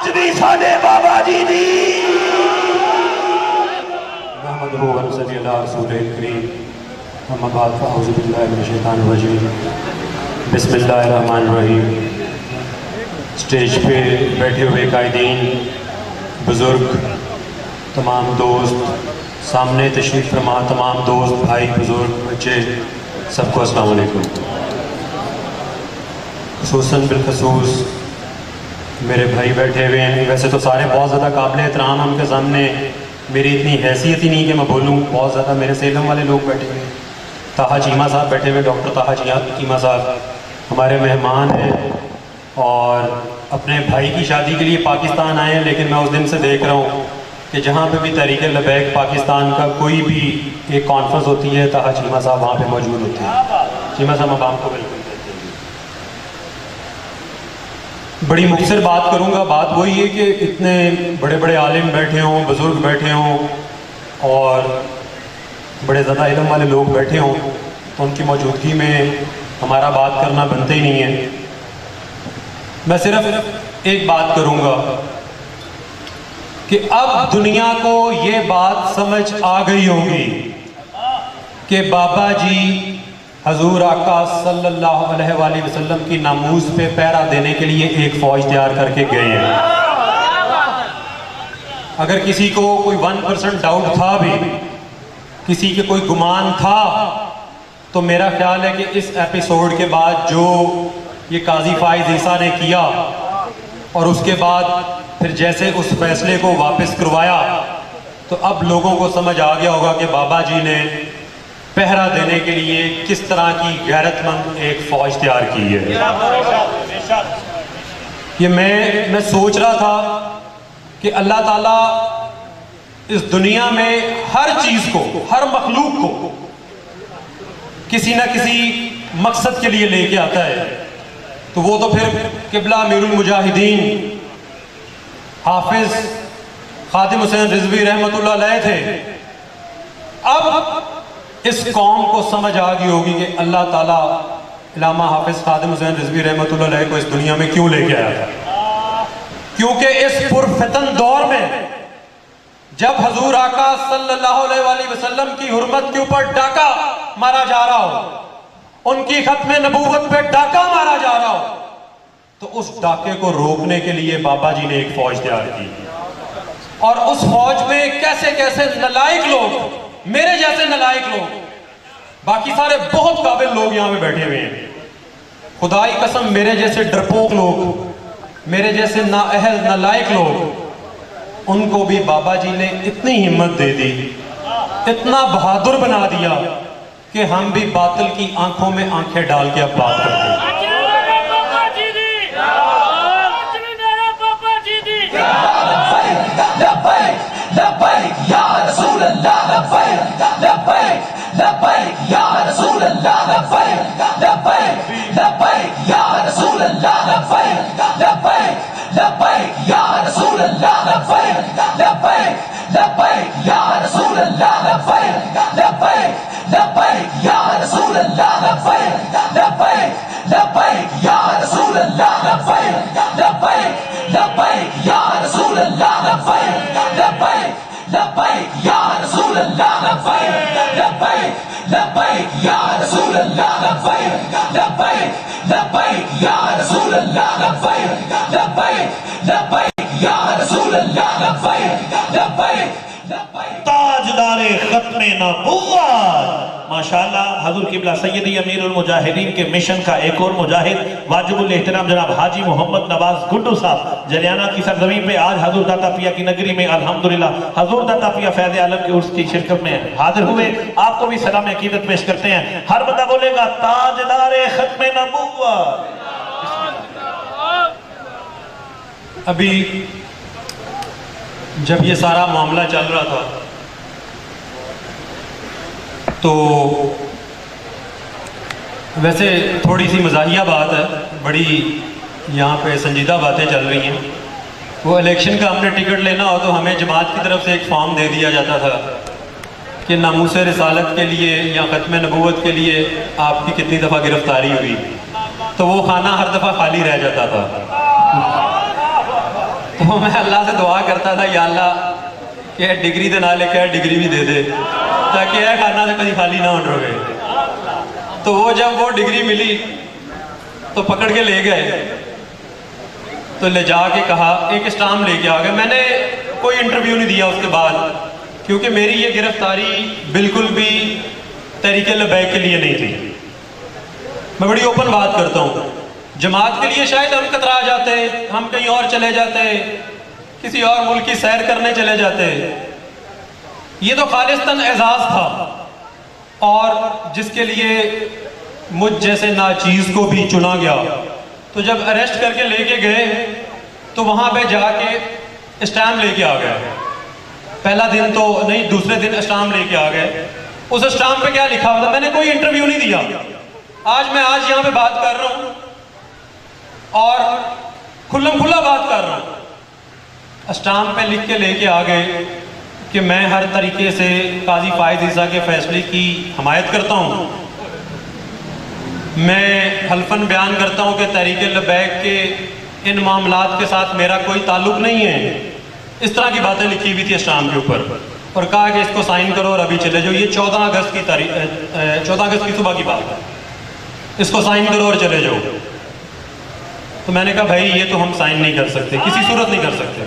آج بھی ساڈے بابا جی دی محمد روحن صلی اللہ رسول کریم اما بعد فاعوذ باللہ من الشیطان الرجیم بسم اللہ الرحمن الرحیم۔ اسٹیج پہ بیٹھے ہوئے قائدین، بزرگ، تمام دوست، سامنے تشریف فرما تمام دوست، بھائی، بزرگ، بچے، سب کو السلام علیکم۔ خصوصاً بالخصوص میرے بھائی بیٹھے ہوئے ہیں، ویسے تو سارے بہت زیادہ قابل احترام، ہم کے سامنے میری اتنی حیثیت ہی نہیں کہ میں بولوں، بہت زیادہ میرے سے علم والے لوگ بیٹھے ہوئے ہیں۔ طاہا چیمہ صاحب بیٹھے ہوئے، ڈاکٹر طاہا چیمہ صاحب ہمارے مہمان ہیں اور اپنے بھائی کی شادی کے لیے پاکستان آئے ہیں، لیکن میں اس دن سے دیکھ رہا ہوں کہ جہاں پہ بھی تحریک لبیک پاکستان کا کوئی بھی ایک کانفرنس ہوتی ہے، طاہا چیمہ صاحب وہاں پہ موجود ہوتے ہیں۔ چیمہ صاحب عوام کو بالکل بڑی مختصر بات کروں گا۔ بات وہی ہے کہ اتنے بڑے بڑے عالم بیٹھے ہوں، بزرگ بیٹھے ہوں اور بڑے زیادہ علم والے لوگ بیٹھے ہوں تو ان کی موجودگی میں ہمارا بات کرنا بنتا ہی نہیں ہے۔ میں صرف ایک بات کروں گا کہ اب دنیا کو یہ بات سمجھ آ گئی ہوگی کہ بابا جی حضور آقا صلی اللہ علیہ وآلہ وسلم کی ناموس پہ پہرا دینے کے لیے ایک فوج تیار کر کے گئے ہیں۔ اگر کسی کو کوئی 1% ڈاؤٹ تھا بھی، کسی کے کوئی گمان تھا، تو میرا خیال ہے کہ اس ایپیسوڈ کے بعد جو یہ قاضی فائز عیسیٰ نے کیا اور اس کے بعد پھر جیسے اس فیصلے کو واپس کروایا، تو اب لوگوں کو سمجھ آ گیا ہوگا کہ بابا جی نے پہرا دینے کے لیے کس طرح کی غیرت مند ایک فوج تیار کی ہے۔ یہ میں سوچ رہا تھا کہ اللہ تعالیٰ اس دنیا میں ہر چیز کو، ہر مخلوق کو کسی نہ کسی مقصد کے لیے لے کے آتا ہے، تو وہ تو پھر قبلہ امیر المجاہدین حافظ خادم حسین رضوی رحمۃ اللہ علیہ تھے۔ اب اس قوم کو سمجھ آ گئی ہوگی کہ اللہ تعالیٰ علامہ حافظ خادم حسین رضوی رحمۃ اللہ علیہ کو اس دنیا میں کیوں لے کے آیا تھا، کیونکہ اس پرفتن دور میں جب حضور آقا صلی اللہ علیہ وآلہ وسلم کی حرمت کے اوپر ڈاکہ مارا جا رہا ہو، ان کی ختم نبوت پہ ڈاکہ مارا جا رہا ہو، تو اس ڈاکے کو روکنے کے لیے بابا جی نے ایک فوج تیار کی، اور اس فوج میں کیسے کیسے نالائق لوگ، میرے جیسے نالائق لوگ، باقی سارے بہت قابل لوگ یہاں پہ بیٹھے ہوئے ہیں، خدائی قسم میرے جیسے ڈرپوک لوگ، میرے جیسے نااہل نالائق لوگ، ان کو بھی بابا جی نے اتنی ہمت دے دی، اتنا بہادر بنا دیا کہ ہم بھی باطل کی آنکھوں میں آنکھیں ڈال کے اب بات کرتے ہیں۔ لبیک یا رسول اللہ، لبیک لبیک لبیک یا رسول اللہ، لبیک لبیک لبیک یا رسول اللہ، لبیک لبیک لبیک یا رسول اللہ، لبیک لبیک لبیک یا رسول اللہ، لبیک لبیک لبیک یا رسول اللہ، لبیک لبیک لبیک یا رسول اللہ، لبیک لبیک لبیک یا رسول اللہ، لبیک لبیک لبیک یا رسول اللہ، لبیک لبیک لبیک یا رسول اللہ، لبیک لبیک لبیک یا رسول اللہ، لبیک لبیک لبیک یا رسول اللہ، لبیک لبیک لبیک تاجدار ختم نبوت ماشاءاللہ حضور قبلہ سیدی امیر المجاہدین کے مشن کا ایک اور مجاہد واجب الاحترام جناب حاجی محمد نواز گڈو صاحب جریانہ کی سرزمین پہ آج حضور داتا پیا کی نگری میں الحمدللہ حضور داتا پیا فیض عالم کے عرس کی شرکت میں حاضر ہوئے۔ آپ کو بھی سلام عقیدت پیش کرتے ہیں، ہر بندہ بولے گا تاجدار ختم نبوت۔ ابھی جب یہ سارا معاملہ چل رہا تھا تو ویسے تھوڑی سی مزاحیہ بات ہے، بڑی یہاں پہ سنجیدہ باتیں چل رہی ہیں۔ وہ الیکشن کا ہم نے ٹکٹ لینا ہو تو ہمیں جماعت کی طرف سے ایک فارم دے دیا جاتا تھا کہ ناموس رسالت کے لیے یا ختم نبوت کے لیے آپ کی کتنی دفعہ گرفتاری ہوئی، تو وہ خانہ ہر دفعہ خالی رہ جاتا تھا۔ تو میں اللہ سے دعا کرتا تھا یا اللہ کہ ڈگری دے نہ لے کے ڈگری بھی دے دے تاکہ یہ کھانا سے کبھی خالی نہ ہو رہے. تو وہ جب وہ ڈگری ملی تو پکڑ کے لے گئے, تو لے جا کے کہا ایک اسٹامپ لے کے آ گئے. میں نے کوئی انٹرویو نہیں دیا اس کے بعد, کیونکہ میری یہ گرفتاری بالکل بھی تحریک لبیک کے لیے نہیں تھی. میں بڑی اوپن بات کرتا ہوں. جماعت کے لیے شاید ہم کترا جاتے, ہم کہیں اور چلے جاتے, کسی اور ملک کی سیر کرنے چلے جاتے. یہ تو خالصتاً اعزاز تھا, اور جس کے لیے مجھ جیسے ناچیز کو بھی چنا گیا. تو جب اریسٹ کر کے لے کے گئے تو وہاں پہ جا کے اسٹامپ لے کے آ گئے. پہلا دن تو نہیں, دوسرے دن اسٹامپ لے کے آ گئے. اس اسٹامپ پہ کیا لکھا ہوا تھا؟ میں نے کوئی انٹرویو نہیں دیا. آج یہاں پہ بات کر رہا ہوں اور کھلم کھلا بات کر رہا ہوں. اسٹامپ پہ لکھ کے لے کے آ گئے کہ میں ہر طریقے سے قاضی فائز عیسیٰ کے فیصلے کی حمایت کرتا ہوں. میں حلفاً بیان کرتا ہوں کہ تحریک لبیک کے ان معاملات کے ساتھ میرا کوئی تعلق نہیں ہے. اس طرح کی باتیں لکھی ہوئی تھی اسٹامپ کے اوپر, اور کہا کہ اس کو سائن کرو اور ابھی چلے جاؤ. یہ 14 اگست کی صبح کی بات ہے. اس کو سائن کرو اور چلے جاؤ. تو میں نے کہا بھائی یہ تو ہم سائن نہیں کر سکتے, کسی صورت نہیں کر سکتے.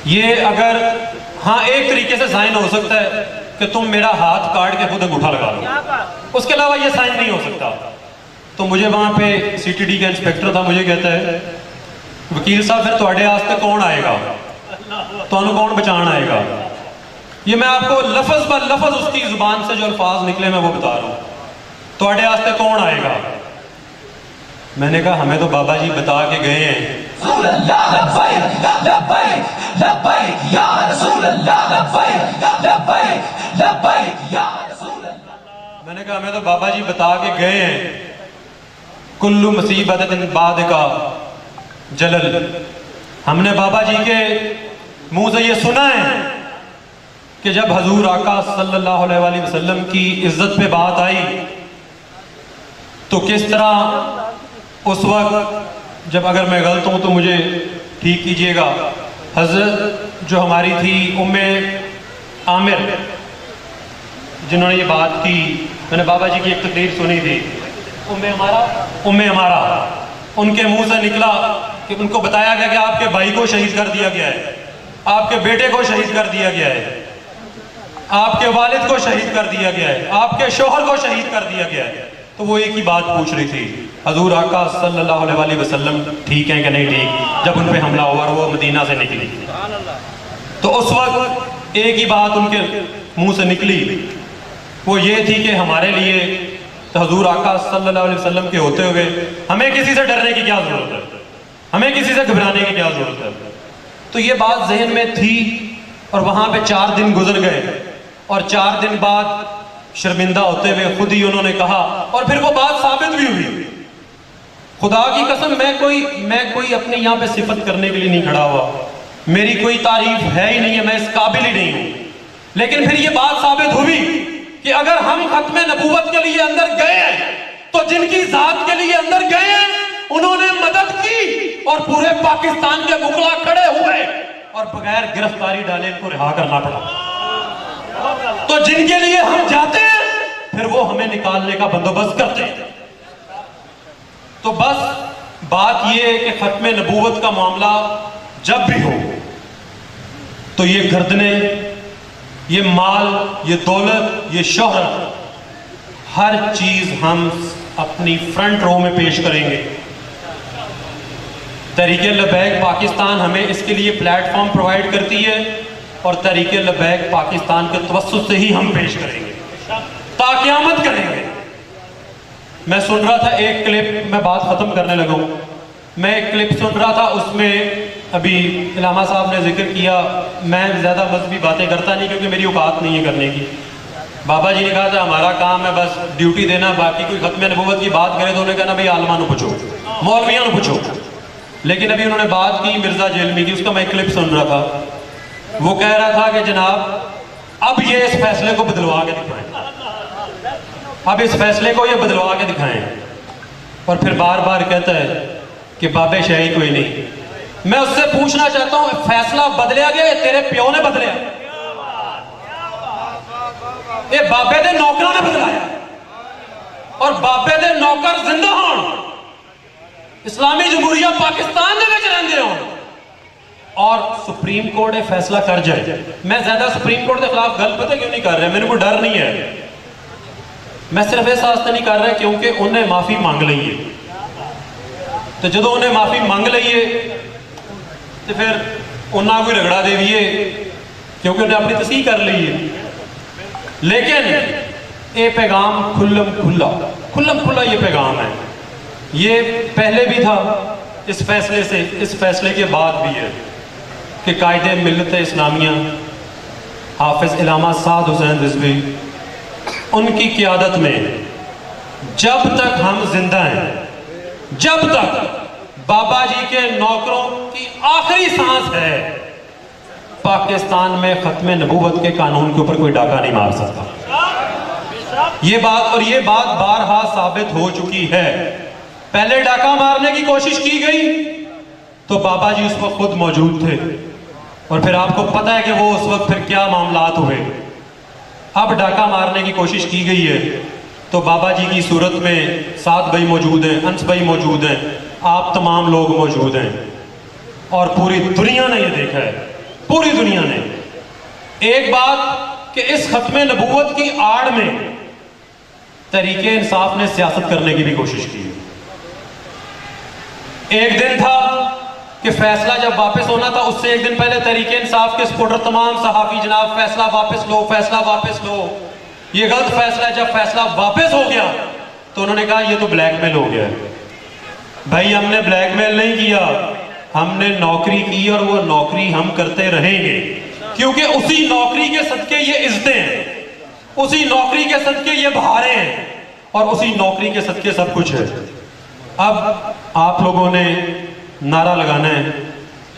یہ اگر ہاں ایک طریقے سے سائن ہو سکتا ہے کہ تم میرا ہاتھ کاٹ کے خود انگوٹھا لگا لو, اس کے علاوہ یہ سائن نہیں ہو سکتا. تو مجھے وہاں پہ سی ٹی ڈی کا انسپیکٹر تھا, مجھے کہتا ہے وکیل صاحب پھر تواڈے واسطے کون آئے گا, تانوں کون بچان آئے گا. یہ میں آپ کو لفظ بر لفظ اس کی زبان سے جو الفاظ نکلے میں وہ بتا رہا ہوں. تواڈے واسطے کون آئے گا. میں نے کہا ہمیں تو بابا جی بتا کے گئے ہیں. رسول اللہ لبیک لبیک لبیک یا رسول اللہ لبیک لبیک لبیک یا رسول اللہ. میں نے کہا ہمیں تو بابا جی بتا کے گئے ہیں کلو مصیبت بعد کا جلل. ہم نے بابا جی کے منہ سے یہ سنا ہے کہ جب حضور آقا صلی اللہ علیہ وآلہ وسلم کی عزت پہ بات آئی تو کس طرح اس وقت, جب اگر میں غلط ہوں تو مجھے ٹھیک کیجئے گا, حضرت جو ہماری تھی ام عامر جنہوں نے یہ بات کی, میں نے بابا جی کی ایک تقریر سنی تھی, ام عمارہ, ان کے منہ سے نکلا کہ ان کو بتایا گیا کہ آپ کے بھائی کو شہید کر دیا گیا ہے, آپ کے بیٹے کو شہید کر دیا گیا ہے, آپ کے والد کو شہید کر دیا گیا ہے, آپ کے شوہر کو شہید کر دیا گیا ہے. تو وہ ایک ہی بات پوچھ رہی تھی, حضور آقا صلی اللہ علیہ وآلہ وسلم ٹھیک ہیں کہ نہیں ٹھیک, جب ان پہ حملہ ہوا اور وہ مدینہ سے نکلی. تو اس وقت ایک ہی بات ان کے منہ سے نکلی, وہ یہ تھی کہ ہمارے لیے حضور آقا صلی اللہ علیہ وسلم کے ہوتے ہوئے ہمیں کسی سے ڈرنے کی کیا ضرورت ہے, ہمیں کسی سے گھبرانے کی کیا ضرورت ہے. تو یہ بات ذہن میں تھی, اور وہاں پہ 4 دن گزر گئے, اور 4 دن بعد شرمندہ ہوتے ہوئے خود ہی انہوں نے کہا, اور پھر وہ بات ثابت بھی ہوئی. خدا کی قسم میں کوئی اپنے یہاں پہ صفت کرنے کے لیے نہیں کھڑا ہوا, میری کوئی تعریف ہے ہی نہیں ہے, میں اس قابل ہی نہیں ہوں. لیکن پھر یہ بات ثابت ہوئی کہ اگر ہم ختم نبوت کے لیے اندر گئے ہیں تو جن کی ذات کے لیے اندر گئے ہیں انہوں نے مدد کی, اور پورے پاکستان کے مغلا کھڑے ہوئے اور بغیر گرفتاری ڈالے ان کو رہا کرنا پڑا. تو جن کے لیے ہم جاتے ہیں پھر وہ ہمیں نکالنے کا بندوبست کرتے ہیں. تو بس بات یہ ہے کہ ختم نبوت کا معاملہ جب بھی ہو تو یہ گردنیں, یہ مال, یہ دولت, یہ شہرت, ہر چیز ہم اپنی فرنٹ رو میں پیش کریں گے. تحریک لبیک پاکستان ہمیں اس کے لیے پلیٹ فارم پرووائڈ کرتی ہے, اور تحریک لبیک پاکستان کے توسط سے ہی ہم پیش کریں گے, تا قیامت کریں گے. میں سن رہا تھا ایک کلپ, میں بات ختم کرنے لگا ہوں, میں ایک کلپ سن رہا تھا, اس میں ابھی علامہ صاحب نے ذکر کیا, میں زیادہ مذہبی باتیں کرتا نہیں کیونکہ میری اوقات نہیں ہے کرنے کی. بابا جی نے کہا تھا ہمارا کام ہے بس ڈیوٹی دینا, باقی کوئی ختم نبوت کی بات کرے تو انہوں نے کہا بھائی عالمہ نو پوچھو, مولویوں نو پوچھو. لیکن ابھی انہوں نے بات کی مرزا جیلمی کی, اس کا میں ایک کلپ سن رہا تھا. وہ کہہ رہا تھا کہ جناب اب یہ اس فیصلے کو بدلوا کے دکھائیں, اب اس فیصلے کو یہ بدلوا کے دکھائیں. اور پھر بار بار کہتا ہے کہ بابے شاہی کوئی نہیں, میں اس سے پوچھنا چاہتا ہوں فیصلہ بدلیا گیا یا تیرے پیو نے بدلیا؟ یہ بابے دے نوکروں نے بدلایا اور بابے دے نوکر زندہ ہون اسلامی جمہوریہ پاکستان دے وچ رہندے ہون اور سپریم کورٹ یہ فیصلہ کر جائے. میں زیادہ سپریم کورٹ کے خلاف گل پتہ کیوں نہیں کر رہا؟ میرے کو ڈر نہیں ہے. میں صرف اس واسطے نہیں کر رہا کیونکہ انہیں معافی مانگ لئیے. تو جدو انہیں معافی مانگ لئیے تو پھر انہاں کوئی رگڑا دے دیئے کیونکہ انہیں اپنی تصحیح کر لئیے. لیکن یہ پیغام کھلم کھلا یہ پیغام ہے. یہ پہلے بھی تھا اس فیصلے سے، اس فیصلے کے بعد بھی ہے کہ قائد ملت اسلامیہ حافظ علامہ سعد حسین رضوی ان کی قیادت میں جب تک ہم زندہ ہیں، جب تک بابا جی کے نوکروں کی آخری سانس ہے، پاکستان میں ختم نبوت کے قانون کے اوپر کوئی ڈاکہ نہیں مار سکتا. یہ بات بارہا ثابت ہو چکی ہے. پہلے ڈاکہ مارنے کی کوشش کی گئی تو بابا جی اس وقت خود موجود تھے اور پھر آپ کو پتہ ہے کہ وہ اس وقت پھر کیا معاملات ہوئے. اب ڈاکہ مارنے کی کوشش کی گئی ہے تو بابا جی کی صورت میں سعد بھائی موجود ہیں، انس بھائی موجود ہیں، آپ تمام لوگ موجود ہیں اور پوری دنیا نے یہ دیکھا ہے، پوری دنیا نے. ایک بات کہ اس ختم نبوت کی آڑ میں تحریک انصاف نے سیاست کرنے کی بھی کوشش کی. ایک دن تھا کہ فیصلہ جب واپس ہونا تھا اس سے ایک دن پہلے تحریک انصاف کے سپورٹر تمام صحافی جناب فیصلہ واپس لو، فیصلہ واپس لو، یہ غلط فیصلہ ہے. جب فیصلہ واپس ہو گیا تو انہوں نے کہا یہ تو بلیک میل ہو گیا ہے. بھائی ہم نے بلیک میل نہیں کیا، ہم نے نوکری کی اور وہ نوکری ہم کرتے رہیں گے کیونکہ اسی نوکری کے صدقے یہ عزتیں ہیں، اسی نوکری کے صدقے یہ بہاریں ہیں اور اسی نوکری کے صدقے سب کچھ ہے. اب آپ لوگوں نے نعرہ لگانا ہے.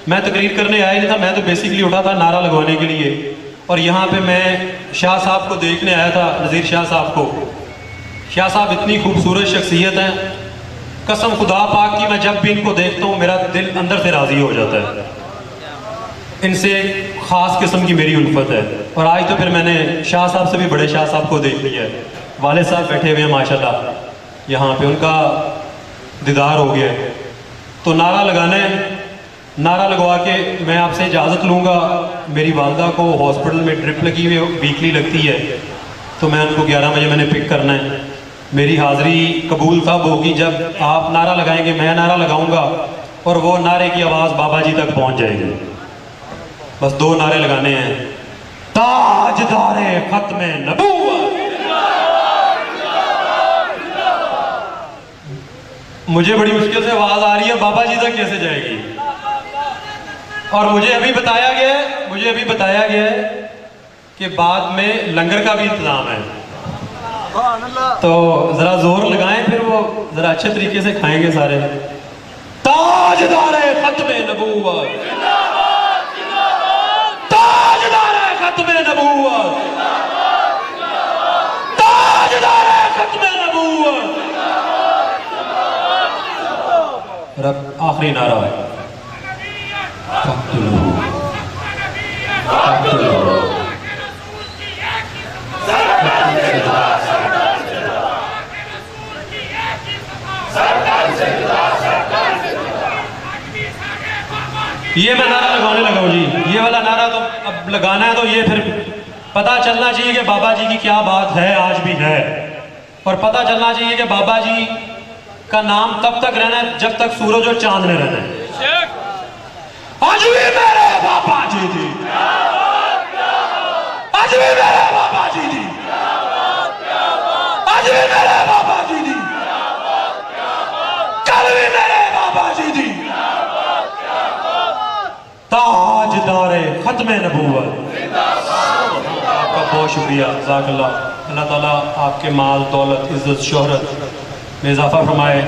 میں تقریر کرنے آیا نہیں تھا، میں تو بیسیکلی اٹھا تھا نعرہ لگوانے کے لیے. اور یہاں پہ میں شاہ صاحب کو دیکھنے آیا تھا، نذیر شاہ صاحب کو. شاہ صاحب اتنی خوبصورت شخصیت ہیں، قسم خدا پاک کی میں جب بھی ان کو دیکھتا ہوں میرا دل اندر سے راضی ہو جاتا ہے. ان سے خاص قسم کی میری الفت ہے. اور آج تو پھر میں نے شاہ صاحب سے بھی بڑے شاہ صاحب کو دیکھ لیا ہے. والد صاحب بیٹھے ہوئے ہیں ماشاءاللہ یہاں پہ، ان کا دیدار ہو گیا. تو نعرہ لگانا ہے. نعرہ لگوا کے میں آپ سے اجازت لوں گا. میری والدہ کو ہاسپٹل میں ڈرپ لگی ہوئی ویکلی لگتی ہے تو میں ان کو 11 بجے میں نے پک کرنا ہے. میری حاضری قبول کب ہوگی؟ جب آپ نعرہ لگائیں گے، میں نعرہ لگاؤں گا اور وہ نعرے کی آواز بابا جی تک پہنچ جائے گی. بس 2 نعرے لگانے ہیں. تاجدار ختم نبوت. مجھے بڑی مشکل سے آواز آ رہی ہے، بابا جی تک کیسے جائے گی؟ اور مجھے ابھی بتایا گیا ہے کہ بعد میں لنگر کا بھی انتظام ہے. تو ذرا زور لگائیں، پھر وہ ذرا اچھے طریقے سے کھائیں گے سارے. تاجدار ختم نبوت، تاجدار ختم نبوت، تاجدار ختم نبوت. رب آخری نعرہ ہے. یہ میں نعرہ لگانے لگا ہوں جی. یہ والا نعرہ تو اب لگانا ہے تو یہ پھر پتہ چلنا چاہیے کہ بابا جی کی کیا بات ہے، آج بھی ہے. اور پتہ چلنا چاہیے کہ بابا جی کا نام تب تک رہنا ہے جب تک سورج اور چاند میں رہنا ہے. آج بھی میرے بابا جی تھی، آج بھی میرے بابا جی تھی، آج بھی میرے بابا جی تھی، کل بھی میرے بابا جی تھی. تاجدار ختم نبوت. آپ کا بہت شکریہ، جزاک اللہ. اللہ تعالیٰ آپ کے مال، دولت، عزت، شہرت میں اضافہ فرمائے.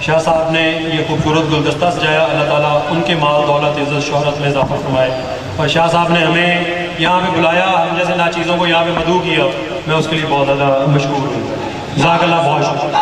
شاہ صاحب نے یہ خوبصورت گلدستہ سجایا، اللہ تعالیٰ ان کے مال، دولت، عزت، شہرت میں اضافہ فرمائے. اور شاہ صاحب نے ہمیں یہاں پہ بلایا، ہم جیسے ناچیزوں کو یہاں پہ مدعو کیا، میں اس کے لیے بہت زیادہ مشکور ہوں. جزاک اللہ، بہت شکریہ.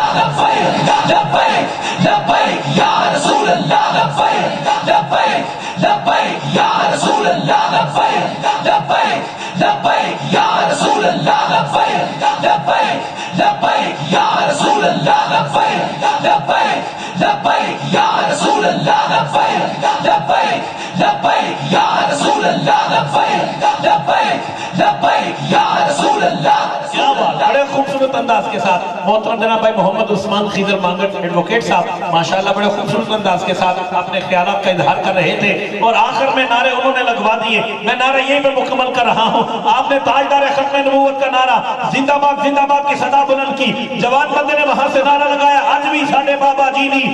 لبیک لبیک یا رسول اللہ لبیک لبیک لبیک یا رسول اللہ کیا بات، بڑے خوبصورت انداز کے ساتھ محترم جناب بھائی محمد عثمان خضر مانگٹ ایڈوکیٹ صاحب ماشاءاللہ بڑے خوبصورت انداز کے ساتھ اپنے خیالات کا اظہار کر رہے تھے، اور آخر میں نعرے انہوں نے لگوا دیے. میں نعرہ یہیں پہ مکمل کر رہا ہوں. آپ نے تاجدار ختم نبوت کا نعرہ زندہ باد کی صدا بلند کی. جوان بندے نے وہاں سے نعرہ لگایا آج بھی ساڈے بابا جی دی.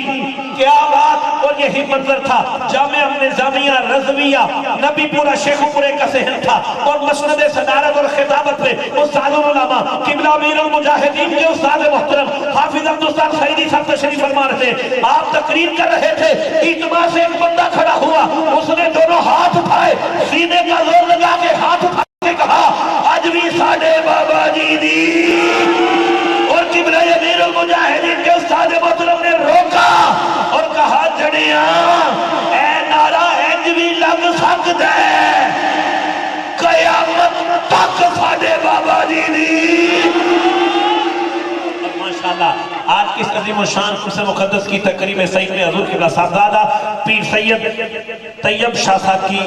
کیا بات، اور یہی منظر تھا جامعہ نظامیہ رضویہ نبی پورا شیخو پورے کا صحن تھا، اور مسند صدارت اور خطابت پہ استاد العلماء قبلہ امیر المجاہدین کے استاد محترم حافظ عبدالستان خیری صاحب تشریف فرما رہے تھے. آپ تقریر کر رہے تھے، اجتماع سے ایک بندہ کھڑا ہوا، اس نے دونوں ہاتھ اٹھائے، سینے کا زور لگا کے ہاتھ اٹھا کے کہا آج بھی ساڈے بابا جی دی. اور قبلہ امیر المجاہدین کے استاد محترم نے روکا اور کہا جڑیاں اے نعرہ انج بھی لگ سکتا ہے قیامت تک ساڈے بابا جی دی. ماشاءاللہ آج کس عظیم و شان قدس مقدس کی تقریب سعید میں حضور قبلہ صاحبزادہ پیر سید طیب شاہ صاحب کی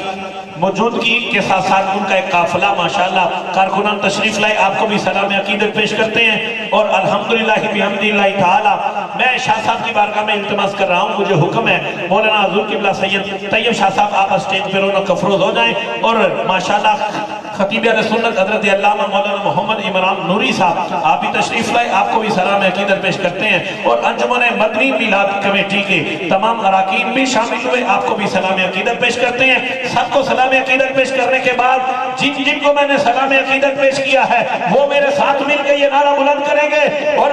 موجودگی کے ساتھ ساتھ ان کا ایک قافلہ ماشاءاللہ کارکنان تشریف لائے. آپ کو بھی سلام عقیدت پیش کرتے ہیں، اور الحمدللہ بحمدللہ تعالی میں شاہ صاحب کی بارگاہ میں التماس کر رہا ہوں. مجھے حکم ہے مولانا حضور قبلہ سید طیب شاہ صاحب آپ اسٹیج پر رونق افروز ہو جائیں، اور ماشاءاللہ خطیب اہل سنت حضرت علامہ مولانا محمد عمران نوری صاحب آپ بھی تشریف لائے. آپ کو بھی سلام عقیدت پیش کرتے ہیں، اور انجمن مدنی میلاد کمیٹی کے تمام اراکین بھی شامل ہوئے، آپ کو بھی سلام عقیدت پیش کرتے ہیں. سب کو سلام عقیدت پیش کرنے کے بعد جن کو میں نے سلام عقیدت پیش کیا ہے وہ میرے ساتھ مل کے یہ نعرہ بلند کریں گے، اور